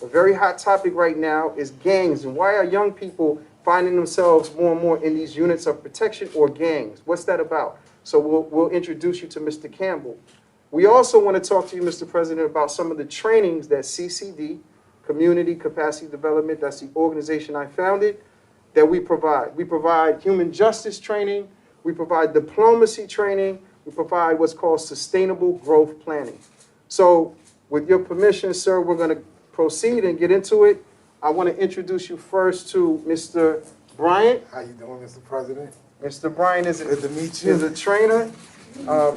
A very hot topic right now is gangs, and why are young people finding themselves more and more in these units of protection or gangs? What's that about? So we'll introduce you to Mr. Campbell. We also want to talk to you, Mr. President, about some of the trainings that CCD, Community Capacity Development, that's the organization I founded, that we provide. We provide human justice training, we provide diplomacy training, we provide what's called sustainable growth planning. So with your permission, sir, we're going to proceed and get into it. I want to introduce you first to Mr. Bryant. How you doing, Mr. President? Mr. Bryant is Good to meet you. a trainer.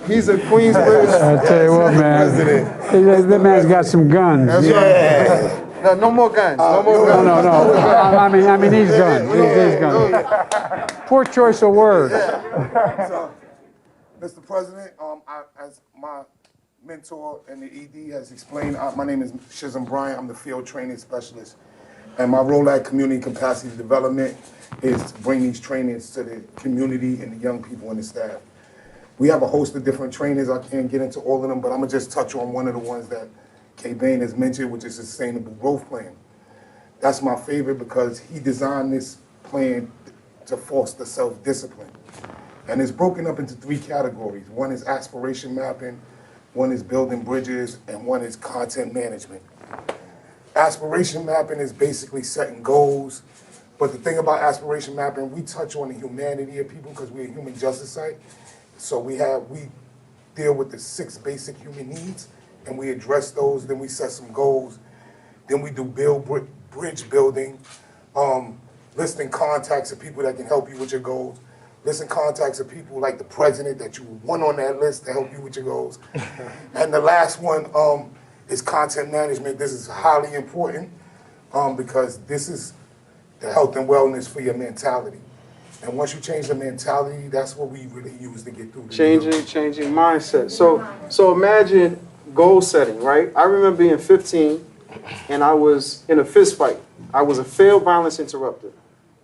He's a Queensbridge. I tell you what, man, that man's got some guns. That's right. No more guns. No more guns. No. I mean, these guns. These guns. Poor choice of words. So, Mr. President, as my mentor and the ED has explained, my name is Shizam Bryant. I'm the field training specialist. And my role at Community Capacity Development is to bring these trainings to the community and the young people and the staff. We have a host of different trainings. I can't get into all of them, but I'm going to just touch on one of the ones that K. Bain has mentioned, which is the Sustainable Growth Plan. That's my favorite because he designed this plan to foster self-discipline. And it's broken up into 3 categories. One is aspiration mapping, one is building bridges, and one is content management. Aspiration mapping is basically setting goals. But the thing about aspiration mapping, we touch on the humanity of people because we're a human justice site. So we deal with the 6 basic human needs, and we address those. Then we set some goals. Then we do bridge building, listing contacts of people that can help you with your goals. Listing contacts of people like the president that you want on that list to help you with your goals. And the last one is content management. This is highly important because this is the health and wellness for your mentality. And once you change the mentality, that's what we really use to get through. Changing mindset. So imagine goal setting, right? I remember being 15 and I was in a fist fight. I was a failed violence interrupter.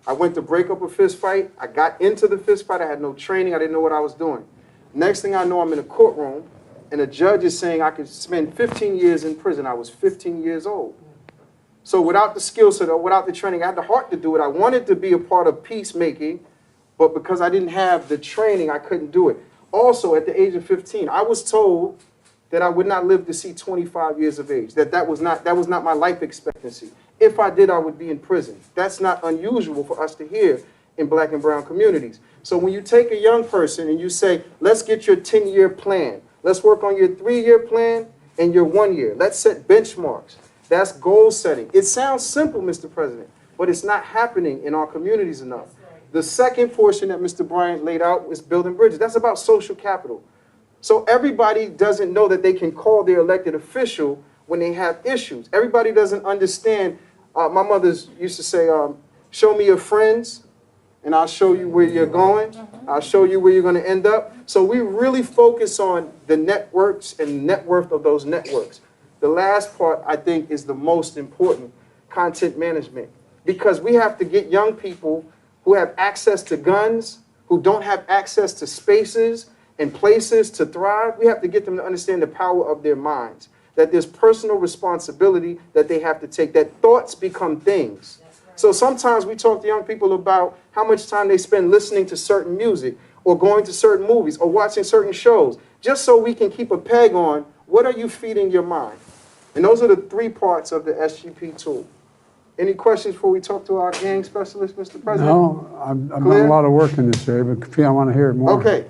I went to break up a fist fight. I got into the fist fight. I had no training. I didn't know what I was doing. Next thing I know, I'm in a courtroom and a judge is saying I could spend 15 years in prison. I was 15 years old. So without the skill set or without the training, I had the heart to do it. I wanted to be a part of peacemaking, but because I didn't have the training, I couldn't do it. Also, at the age of 15, I was told that I would not live to see 25 years of age, that was not my life expectancy. If I did, I would be in prison. That's not unusual for us to hear in Black and brown communities. So when you take a young person and you say, let's get your 10-year plan, let's work on your 3-year plan and your 1 year. Let's set benchmarks. That's goal setting. It sounds simple, Mr. President, but it's not happening in our communities enough. The second portion that Mr. Bryant laid out is building bridges. That's about social capital. So everybody doesn't know that they can call their elected official when they have issues. Everybody doesn't understand. My mother used to say, show me your friends, and I'll show you where you're going. I'll show you where you're going to end up. So we really focus on the networks and net worth of those networks. The last part, I think, is the most important, content management. Because we have to get young people who have access to guns, who don't have access to spaces and places to thrive. We have to get them to understand the power of their minds, that there's personal responsibility that they have to take, that thoughts become things. So sometimes we talk to young people about how much time they spend listening to certain music or going to certain movies or watching certain shows, just so we can keep a peg on what are you feeding your mind. And those are the 3 parts of the SGP tool. Any questions before we talk to our gang specialist, Mr. President? No, I've done a lot of work in this area, but I want to hear it more. Okay.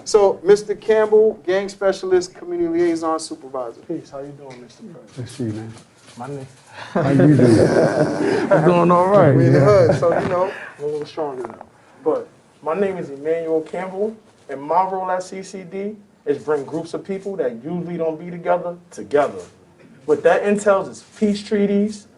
So, Mr. Campbell, gang specialist, community liaison supervisor. Peace. How you doing, Mr. President? Let's see, man. My name. How you doing? I'm doing all right. We in the hood, so you know. I'm a little stronger now. But my name is Emmanuel Campbell, and my role at CCD is bring groups of people that usually don't be together. What that entails is peace treaties,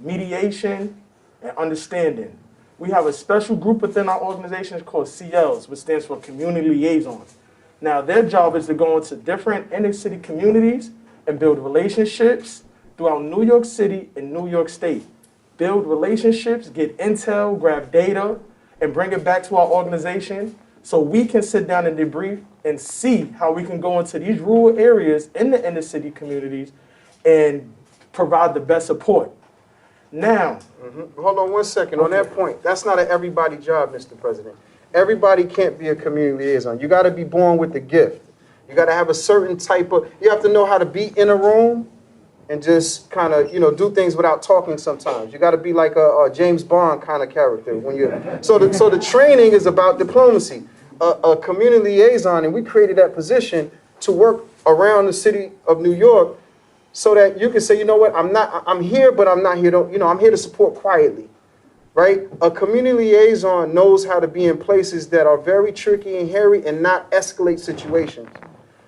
mediation, and understanding. We have a special group within our organization called CLs, which stands for Community Liaisons. Now, their job is to go into different inner city communities and build relationships throughout New York City and New York State. Build relationships, get intel, grab data, and bring it back to our organization so we can sit down and debrief and see how we can go into these rural areas in the inner city communities and provide the best support. Now, Hold on 1 second. On that point, that's not an everybody job, Mr. President. Everybody can't be a community liaison. You got to be born with the gift. You got to have a certain type of, you have to know how to be in a room and just kind of, do things without talking sometimes. You got to be like a James Bond kind of character. So the training is about diplomacy. A community liaison, and we created that position to work around the city of New York so that you can say, you know what, I'm here, but I'm not here to, I'm here to support quietly, right? A community liaison knows how to be in places that are very tricky and hairy and not escalate situations.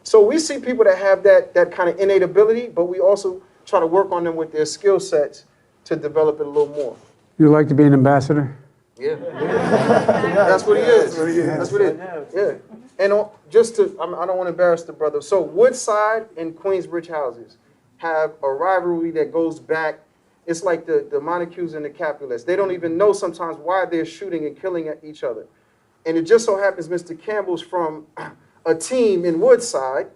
So we see people that have that kind of innate ability, but we also try to work on them with their skill sets to develop it a little more. You like to be an ambassador? Yeah. That's what he is. That's what it is. Yeah. And I don't want to embarrass the brother. So Woodside and Queensbridge houses have a rivalry that goes back. It's like the Montagues and the Capulets. They don't even know sometimes why they're shooting and killing at each other. And it just so happens Mr. Campbell's from a team in Woodside,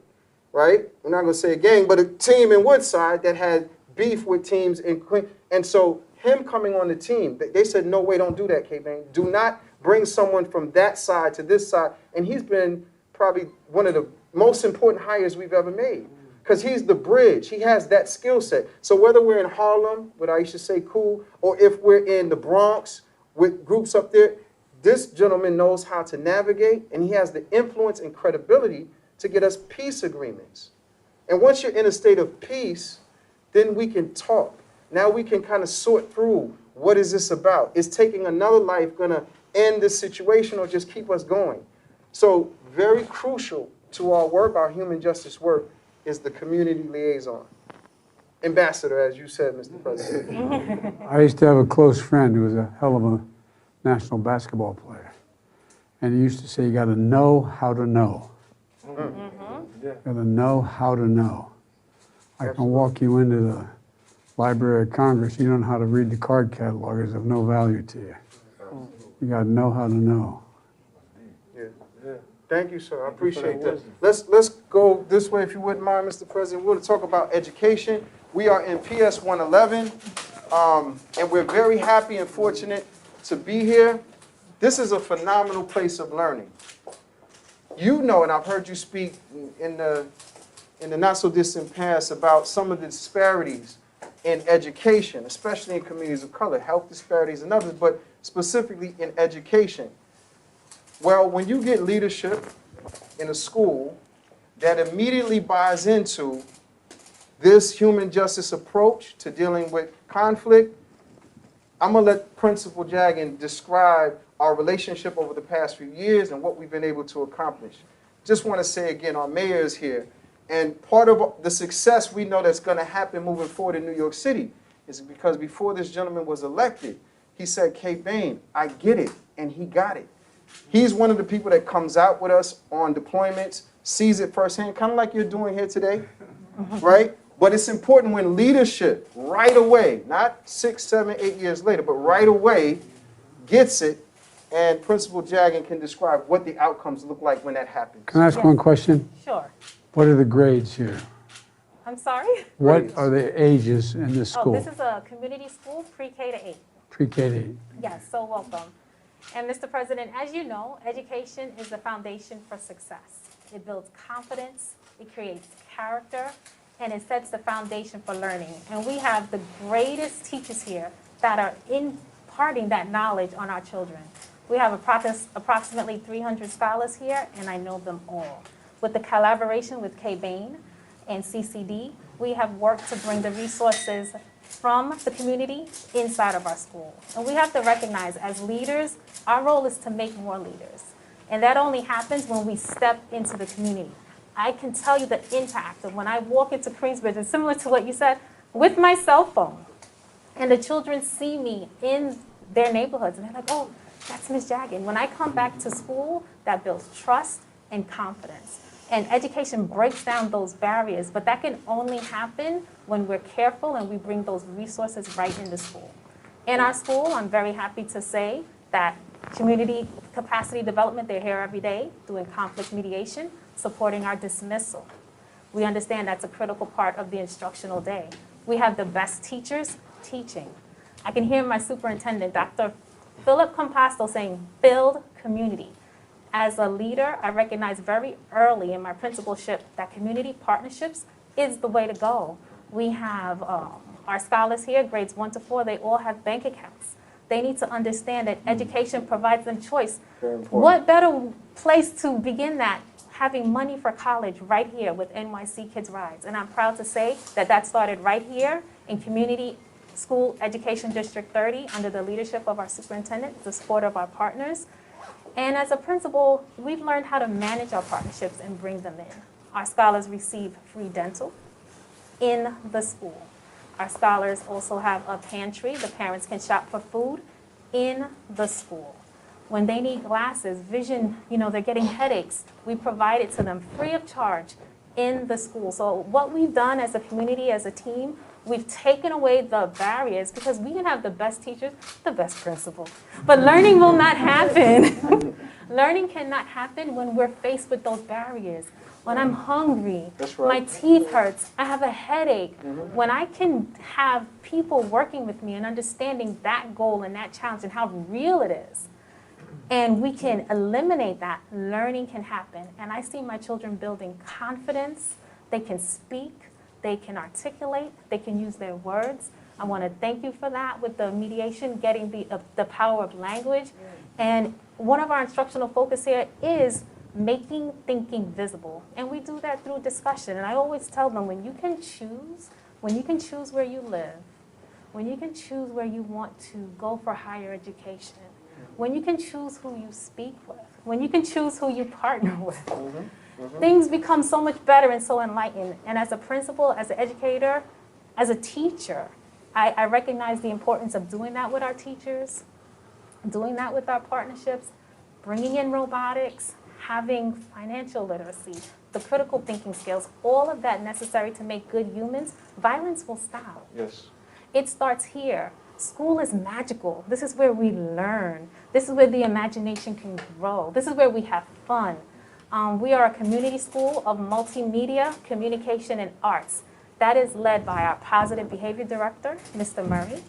right? We're not going to say a gang, but a team in Woodside that had beef with teams in Queens. And so him coming on the team, they said, no way, don't do that, K-Bang. Do not bring someone from that side to this side. And he's been probably one of the most important hires we've ever made because he's the bridge. He has that skill set. So whether we're in Harlem with Aisha Say Cool, or if we're in the Bronx with groups up there, this gentleman knows how to navigate, and he has the influence and credibility to get us peace agreements. And once you're in a state of peace, then we can talk. Now we can kind of sort through, what is this about? Is taking another life going to end this situation or just keep us going? So very crucial to our work, our human justice work, is the community liaison. Ambassador, as you said, Mr. President. I used to have a close friend who was a hell of a national basketball player. And he used to say, you got to know how to know. You got to know how to know. I can walk you into the Library of Congress. You don't know how to read the card catalog. It's of no value to you. You got to know how to know. Yeah. Thank you, sir. I appreciate that. Let's go this way, if you wouldn't mind, Mr. President. We're going to talk about education. We are in PS 111, and we're very happy and fortunate to be here. This is a phenomenal place of learning. You know, and I've heard you speak in the not-so-distant past about some of the disparities in education, especially in communities of color, health disparities and others, but specifically in education. Well, when you get leadership in a school that immediately buys into this human justice approach to dealing with conflict, I'm going to let Principal Jagan describe our relationship over the past few years and what we've been able to accomplish. Just want to say again, our mayor is here. And part of the success we know that's going to happen moving forward in New York City is because before this gentleman was elected, he said, Kate Bain, I get it, and he got it. He's one of the people that comes out with us on deployments, sees it firsthand, kind of like you're doing here today, right? But it's important when leadership right away, not 6, 7, 8 years later, but right away gets it, and Principal Jagan can describe what the outcomes look like when that happens. Can I ask one question? Sure. What are the grades here? I'm sorry? What are the ages in this school? Oh, this is a community school, pre-K to 8. Pre-K to 8. Yes, so welcome. And Mr. President, as you know, education is the foundation for success. It builds confidence, it creates character, and it sets the foundation for learning. And we have the greatest teachers here that are imparting that knowledge on our children. We have approximately 300 scholars here, and I know them all. With the collaboration with K. Bain and CCD, we have worked to bring the resources from the community inside of our school. And we have to recognize, as leaders, our role is to make more leaders. And that only happens when we step into the community. I can tell you the impact of when I walk into Queensbridge, and similar to what you said, with my cell phone, and the children see me in their neighborhoods, and they're like, oh, that's Ms. Jagan. When I come back to school, that builds trust and confidence. And education breaks down those barriers, but that can only happen when we're careful and we bring those resources right into school. In our school, I'm very happy to say that community capacity development, they're here every day doing conflict mediation, supporting our dismissal. We understand that's a critical part of the instructional day. We have the best teachers teaching. I can hear my superintendent, Dr. Philip Compasto, saying, build community. As a leader, I recognized very early in my principalship that community partnerships is the way to go. We have our scholars here, grades 1 to 4, they all have bank accounts. They need to understand that education provides them choice. What better place to begin that? Having money for college right here with NYC Kids Rides. And I'm proud to say that that started right here in Community School Education District 30 under the leadership of our superintendent, the support of our partners. And as a principal, we've learned how to manage our partnerships and bring them in. Our scholars receive free dental in the school. Our scholars also have a pantry. The parents can shop for food in the school. When they need glasses, vision, they're getting headaches, we provide it to them free of charge in the school. So what we've done as a community, as a team, we've taken away the barriers because we can have the best teachers, the best principal. But learning will not happen. Learning cannot happen when we're faced with those barriers. When I'm hungry, my teeth hurts, I have a headache. When I can have people working with me and understanding that goal and that challenge and how real it is, and we can eliminate that, learning can happen. And I see my children building confidence. They can speak, they can articulate, they can use their words. I want to thank you for that with the mediation, getting the power of language. And one of our instructional focus here is making thinking visible. And we do that through discussion. And I always tell them, when you can choose where you live, when you can choose where you want to go for higher education, when you can choose who you speak with, when you can choose who you partner with, things become so much better and so enlightened. And as a principal, as an educator, as a teacher, I recognize the importance of doing that with our teachers, doing that with our partnerships, bringing in robotics, having financial literacy, the critical thinking skills, all of that necessary to make good humans. Violence will stop. Yes. It starts here. School is magical. This is where we learn. This is where the imagination can grow. This is where we have fun. We are a community school of multimedia, communication, and arts. That is led by our positive behavior director, Mr. Murray,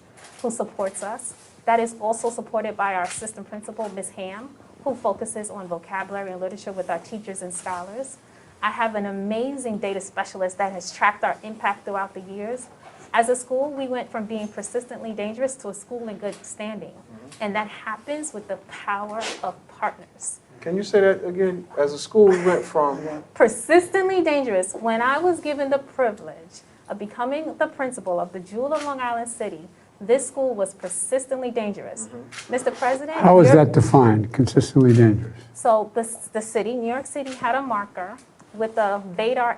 who supports us. That is also supported by our assistant principal, Ms. Ham, who focuses on vocabulary and literature with our teachers and scholars. I have an amazing data specialist that has tracked our impact throughout the years. As a school, we went from being persistently dangerous to a school in good standing. And that happens with the power of partners. Can you say that again? As a school, we went from... Persistently dangerous. When I was given the privilege of becoming the principal of the Jewel of Long Island City, this school was persistently dangerous. Mr. President... How is that defined, consistently dangerous? So the city, New York City, had a marker with a VADAR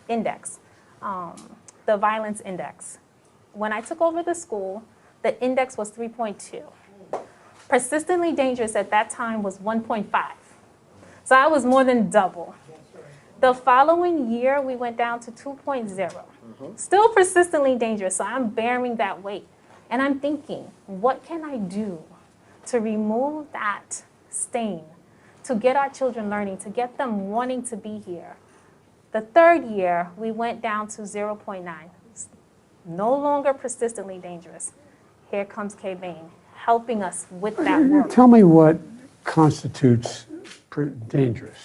index, the violence index. When I took over the school, the index was 3.2. Persistently dangerous at that time was 1.5. So I was more than double. The following year, we went down to 2.0. Still persistently dangerous, so I'm bearing that weight. And I'm thinking, what can I do to remove that stain, to get our children learning, to get them wanting to be here? The third year, we went down to 0.9. No longer persistently dangerous. Here comes Kay Bain, helping us with that work. Tell me what constitutes dangerous.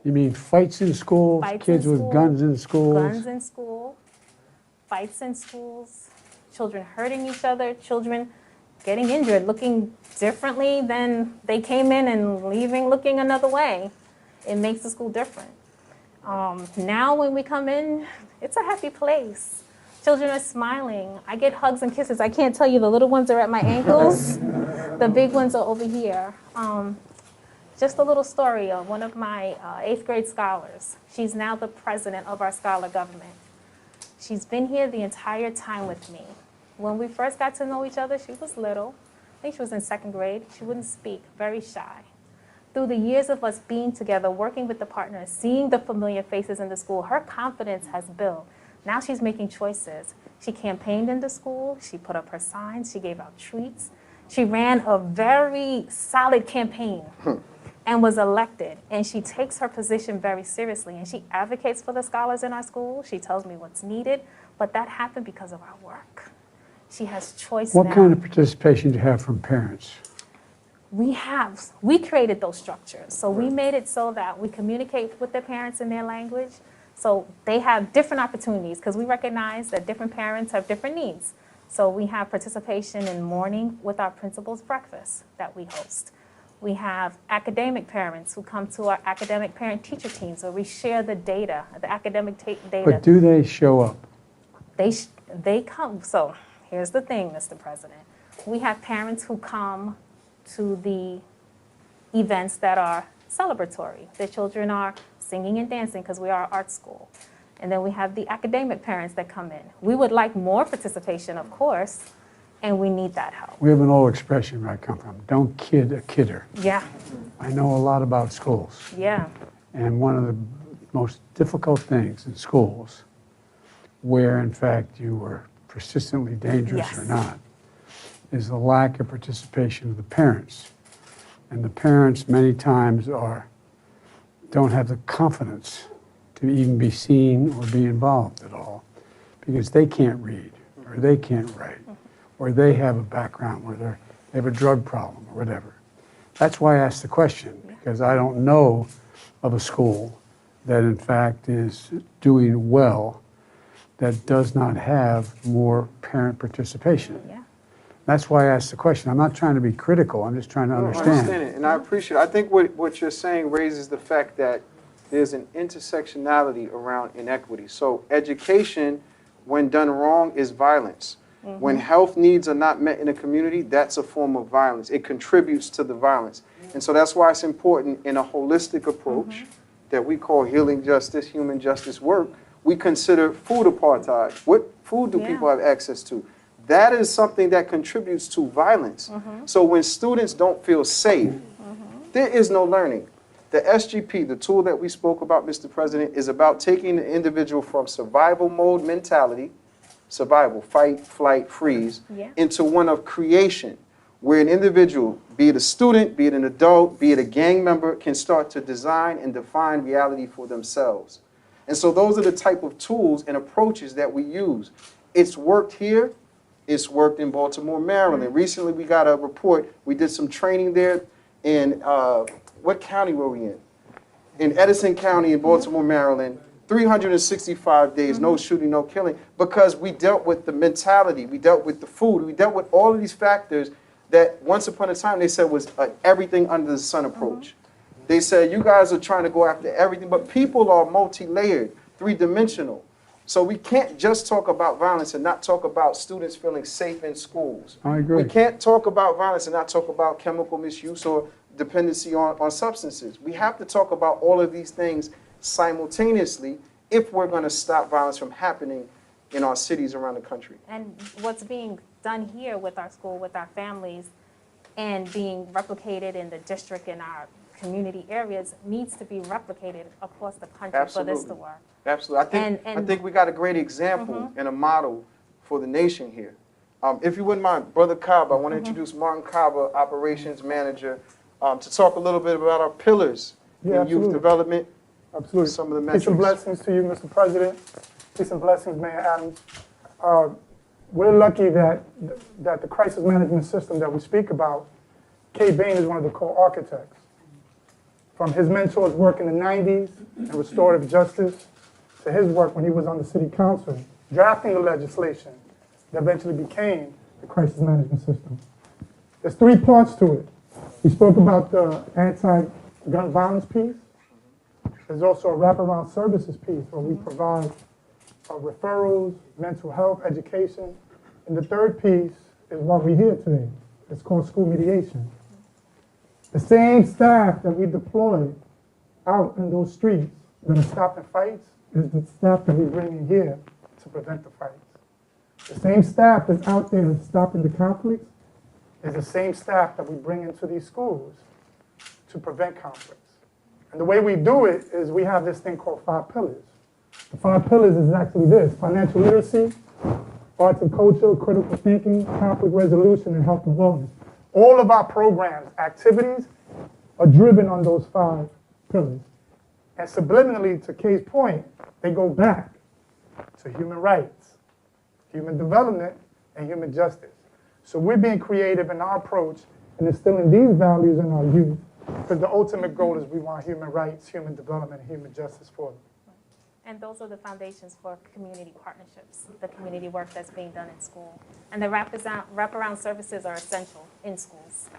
You mean fights in schools, Fights kids in with school, guns in schools? Guns in school, fights in schools, children hurting each other, children getting injured, looking differently than they came in and leaving looking another way. It makes the school different. Now when we come in, it's a happy place. Children are smiling. I get hugs and kisses. I can't tell you, the little ones are at my ankles. The big ones are over here. Just a little story of one of my 8th grade scholars. She's now the president of our scholar government. She's been here the entire time with me. When we first got to know each other, she was little. I think she was in 2nd grade. She wouldn't speak, very shy. Through the years of us being together, working with the partners, seeing the familiar faces in the school, her confidence has built. Now she's making choices. She campaigned in the school. She put up her signs. She gave out treats. She ran a very solid campaign and was elected. And she takes her position very seriously. And she advocates for the scholars in our school. She tells me what's needed. But that happened because of our work. She has choice What now. kind of participation do you have from parents? We created those structures. So we made it so that we communicate with their parents in their language. So they have different opportunities because we recognize that different parents have different needs. So we have participation in morning with our principal's breakfast that we host. We have academic parents who come to our academic parent-teacher teams where we share the data, the academic data. But do they show up? They come. So here's the thing, Mr. President. We have parents who come to the events that are celebratory. Their children are singing and dancing because we are an art school. And then we have the academic parents that come in. We would like more participation, of course, and we need that help. We have an old expression where I come from, don't kid a kidder. Yeah, I know a lot about schools. yeah, And one of the most difficult things in schools, where in fact you were persistently dangerous or Yes. not, is the lack of participation of the parents. And the parents many times don't have the confidence to even be seen or be involved at all because they can't read or they can't write or they have a background where they have a drug problem or whatever. That's why I asked the question, because I don't know of a school that in fact is doing well that does not have more parent participation. yeah. That's why I asked the question. I'm not trying to be critical, I'm just trying to I understand. understand it, and I appreciate it. I think what you're saying raises the fact that there's an intersectionality around inequity. So education, when done wrong, is violence. When health needs are not met in a community, that's a form of violence. It contributes to the violence. And so that's why it's important in a holistic approach that we call healing justice, human justice work, we consider food apartheid. What food do people have access to? That is something that contributes to violence. So when students don't feel safe, there is no learning. The SGP, the tool that we spoke about, Mr. President, is about taking the individual from survival mode mentality, survival, fight, flight, freeze, into one of creation, where an individual, be it a student, be it an adult, be it a gang member, can start to design and define reality for themselves. And so those are the type of tools and approaches that we use. It's worked here. It's worked in Baltimore, Maryland. Recently, we got a report. We did some training there in, what county were we in? In Edison County in Baltimore, Maryland, 365 days, no shooting, no killing, because we dealt with the mentality, we dealt with the food, we dealt with all of these factors that once upon a time they said was everything under the sun approach. They said, you guys are trying to go after everything, but people are multi-layered, three-dimensional. So we can't just talk about violence and not talk about students feeling safe in schools. I agree. We can't talk about violence and not talk about chemical misuse or dependency on substances. We have to talk about all of these things simultaneously if we're going to stop violence from happening in our cities around the country. And what's being done here with our school, with our families, and being replicated in the district in our community areas needs to be replicated across the country for this to work. Absolutely. I think we got a great example and a model for the nation here. If you wouldn't mind, Brother Cobb, I want to introduce Martin Cobb, Operations Manager, to talk a little bit about our pillars in youth development. Absolutely. Some of the metrics. Peace and blessings to you, Mr. President. Peace and blessings, Mayor Adams. We're lucky that the crisis management system that we speak about, Kay Bain is one of the co-architects. From his mentor's work in the 90s in restorative justice to his work when he was on the city council, drafting the legislation that eventually became the crisis management system. There's three parts to it. We spoke about the anti-gun violence piece. There's also a wraparound services piece where we provide referrals, mental health, education. And the third piece is what we hear today. It's called school mediation. The same staff that we deploy out in those streets that are stopping fights is the staff that we bring in here to prevent the fights. The same staff that's out there stopping the conflicts is the same staff that we bring into these schools to prevent conflicts. And the way we do it is we have this thing called 5 pillars. The 5 pillars is actually this: financial literacy, arts and culture, critical thinking, conflict resolution, and health and wellness. All of our programs, activities, are driven on those 5 pillars. And subliminally, to Kay's point, they go back to human rights, human development, and human justice. So we're being creative in our approach and instilling these values in our youth, because the ultimate goal is we want human rights, human development, and human justice for them. And those are the foundations for community partnerships, the community work that's being done in school. And the wraparound services are essential in schools.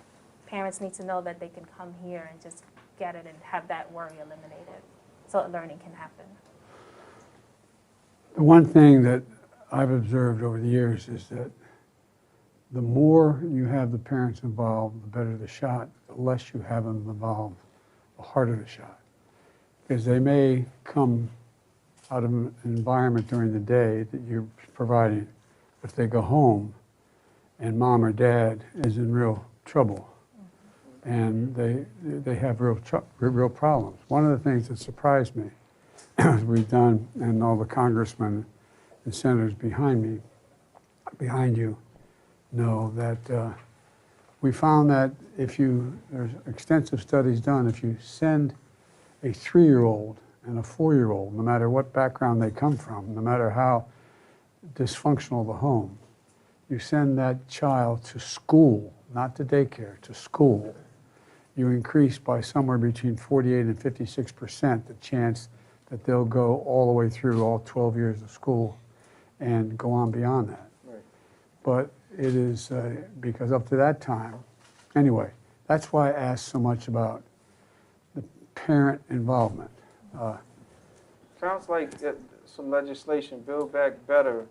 Parents need to know that they can come here and just get it and have that worry eliminated so that learning can happen. The one thing that I've observed over the years is that the more you have the parents involved, the better the shot. The less you have them involved, the harder the shot. Because they may come out of an environment during the day that you're providing. If they go home and mom or dad is in real trouble and they have real problems. One of the things that surprised me, we've done, and all the congressmen and senators behind you know that we found that there's extensive studies done, if you send a 3-year-old and a 4-year-old, no matter what background they come from, no matter how dysfunctional the home, you send that child to school, not to daycare, to school, you increase by somewhere between 48 and 56% the chance that they'll go all the way through all 12 years of school and go on beyond that. Right. But it is, because up to that time, anyway, that's why I asked so much about the parent involvement. Sounds like some legislation, Build Back Better,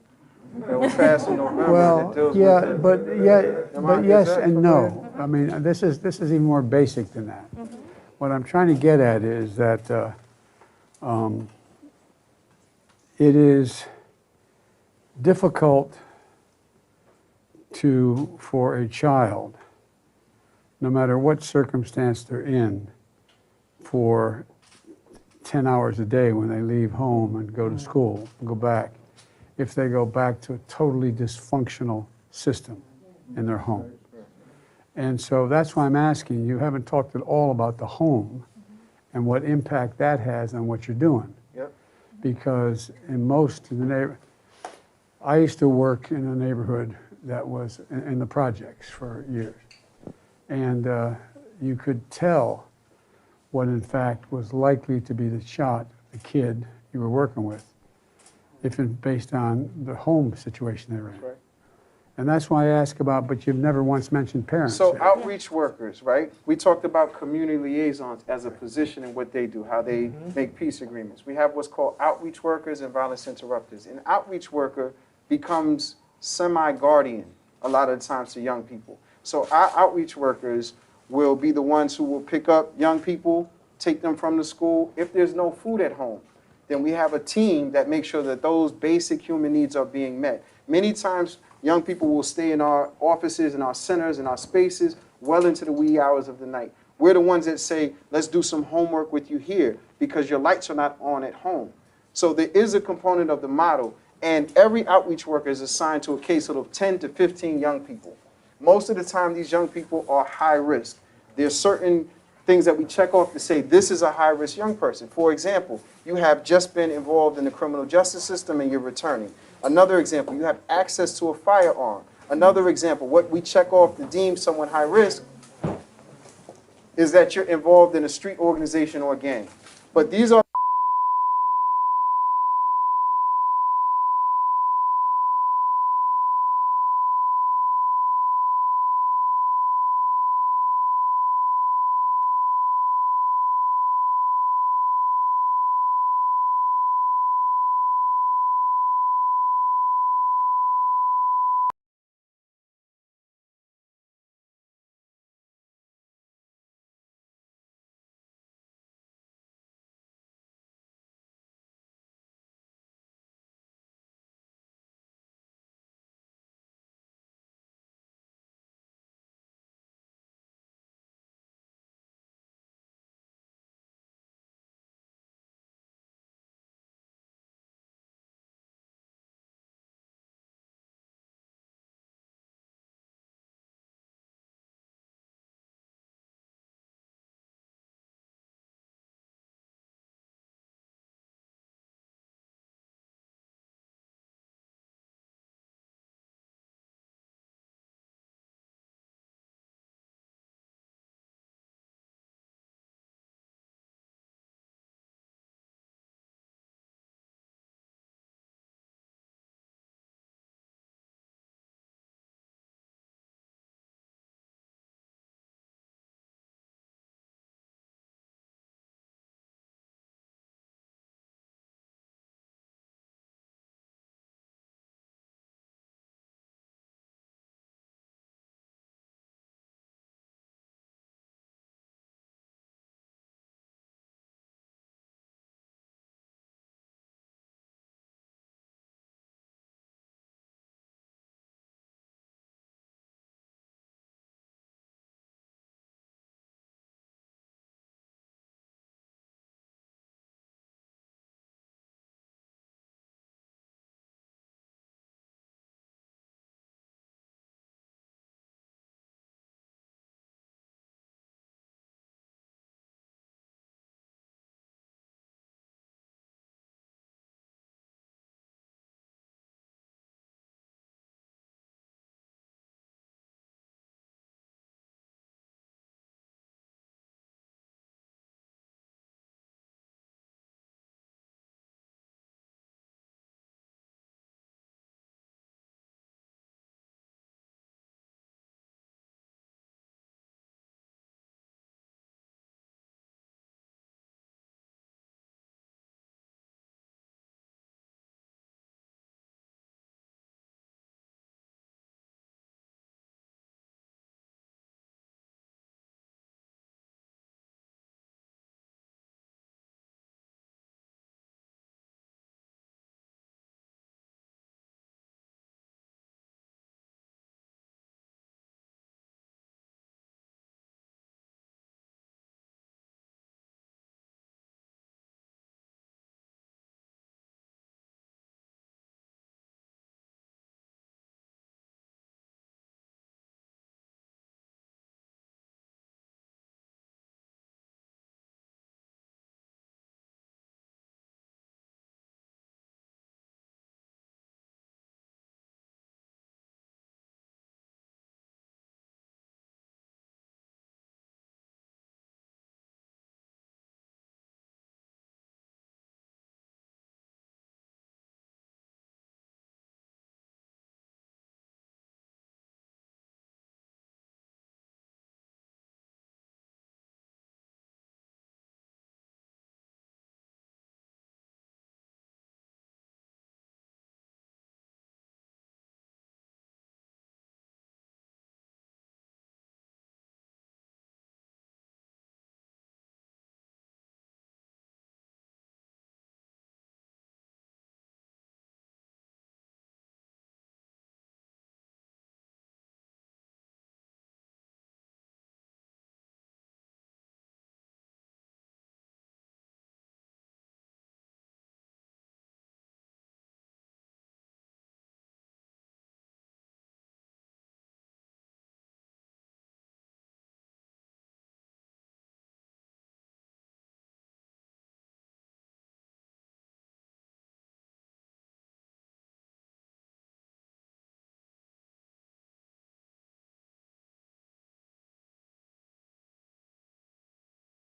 that was passed in November that deals yeah, with it. but yes and no. I mean, this is even more basic than that. What I'm trying to get at is that it is difficult for a child, no matter what circumstance they're in, for 10 hours a day when they leave home and go to school and go back, if they go back to a totally dysfunctional system in their home. And so that's why I'm asking, you haven't talked at all about the home and what impact that has on what you're doing. Yep. Because in most of the neighborhood, I used to work in a neighborhood that was in the projects for years. And you could tell what in fact was likely to be the shot, the kid you were working with, based on the home situation they were in. Right. And that's why I ask about, but you've never once mentioned parents. So yet. outreach workers, right? We talked about community liaisons as a position and what they do, how they make peace agreements. We have what's called outreach workers and violence interrupters. An outreach worker becomes semi-guardian a lot of the times to young people. So our outreach workers will be the ones who will pick up young people, take them from the school. If there's no food at home, then we have a team that makes sure that those basic human needs are being met. Many times, young people will stay in our offices, in our centers, in our spaces, well into the wee hours of the night. We're the ones that say, let's do some homework with you here because your lights are not on at home. So there is a component of the model, and every outreach worker is assigned to a caseload of 10 to 15 young people. Most of the time, these young people are high risk. There's certain things that we check off to say this is a high-risk young person. For example, you have just been involved in the criminal justice system and you're returning. Another example, you have access to a firearm. Another example, what we check off to deem someone high risk is that you're involved in a street organization or gang. But these are